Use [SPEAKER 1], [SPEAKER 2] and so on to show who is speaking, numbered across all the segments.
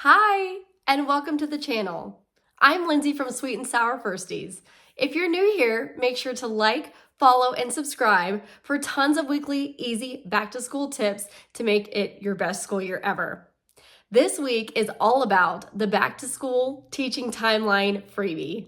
[SPEAKER 1] Hi, and welcome to the channel. I'm Lindsay from Sweet and Sour Firsties. If you're new here, make sure to like, follow, and subscribe for tons of weekly, easy back-to-school tips to make it your best school year ever. This week is all about the back-to-school teaching timeline freebie.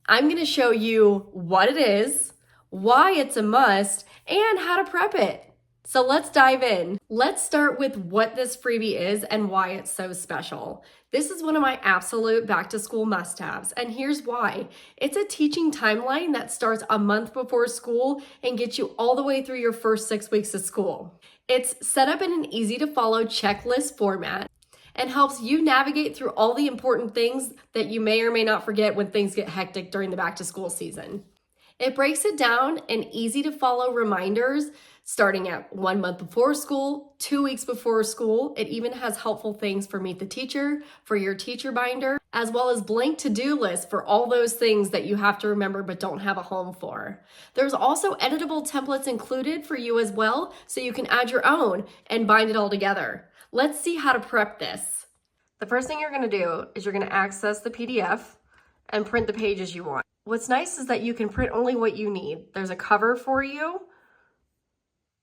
[SPEAKER 1] I'm going to show you what it is, why it's a must, and how to prep it. So let's dive in. Let's start with what this freebie is and why it's so special. This is one of my absolute back-to-school must-haves, and here's why. It's a teaching timeline that starts a month before school and gets you all the way through your first 6 weeks of school. It's set up in an easy-to-follow checklist format and helps you navigate through all the important things that you may or may not forget when things get hectic during the back-to-school season. It breaks it down in easy-to-follow reminders starting at 1 month before school, 2 weeks before school. It even has helpful things for Meet the Teacher, for your teacher binder, as well as blank to-do lists for all those things that you have to remember but don't have a home for. There's also editable templates included for you as well, so you can add your own and bind it all together. Let's see how to prep this. The first thing you're going to do is you're going to access the PDF and print the pages you want. What's nice is that you can print only what you need. There's a cover for you.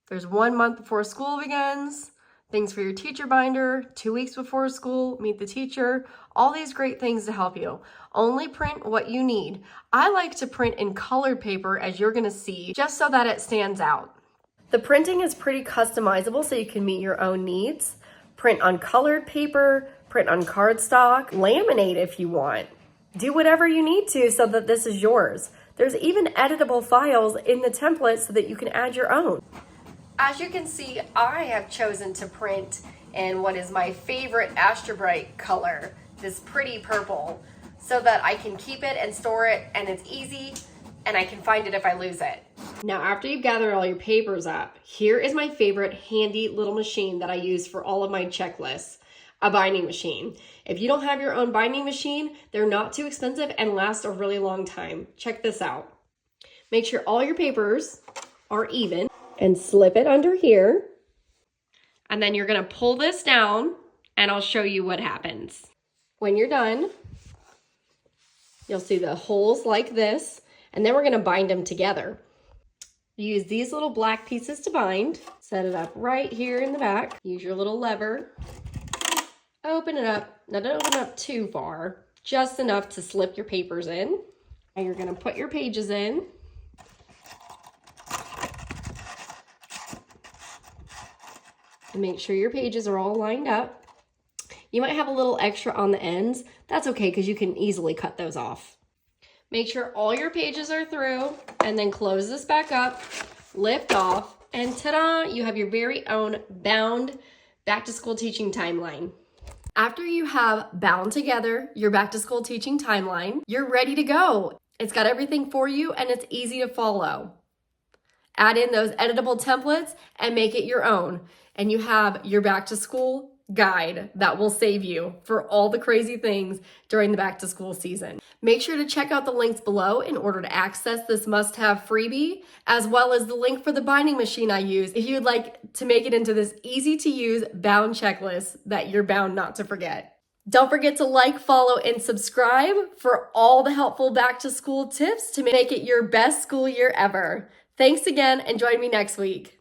[SPEAKER 1] There's 1 month before school begins, things for your teacher binder, 2 weeks before school, Meet the Teacher, all these great things to help you. Only print what you need. I like to print in colored paper, as you're gonna see, just so that it stands out. The printing is pretty customizable, so you can meet your own needs. Print on colored paper, print on cardstock, laminate if you want. Do whatever you need to so that this is yours. There's even editable files in the template so that you can add your own. As you can see, I have chosen to print in what is my favorite Astra Bright color, this pretty purple, so that I can keep it and store it, and it's easy, and I can find it if I lose it. Now, after you've gathered all your papers up, here is my favorite handy little machine that I use for all of my checklists, a binding machine. If you don't have your own binding machine, they're not too expensive and last a really long time. Check this out. Make sure all your papers are even and slip it under here. And then you're gonna pull this down and I'll show you what happens. When you're done, you'll see the holes like this, and then we're gonna bind them together. Use these little black pieces to bind. Set it up right here in the back. Use your little lever. Open it up. Now don't open it up too far, just enough to slip your papers in. And you're gonna put your pages in. And make sure your pages are all lined up. You might have a little extra on the ends. That's okay, because you can easily cut those off. Make sure all your pages are through, and then close this back up, lift off, and ta-da, you have your very own bound back-to-school teaching timeline. After you have bound together your back-to-school teaching timeline, you're ready to go. It's got everything for you, and it's easy to follow. Add in those editable templates and make it your own. And you have your back-to-school guide that will save you for all the crazy things during the back-to-school season. Make sure to check out the links below in order to access this must-have freebie, as well as the link for the binding machine I use if you'd like to make it into this easy-to-use bound checklist that you're bound not to forget. Don't forget to like, follow, and subscribe for all the helpful back-to-school tips to make it your best school year ever. Thanks again, and join me next week.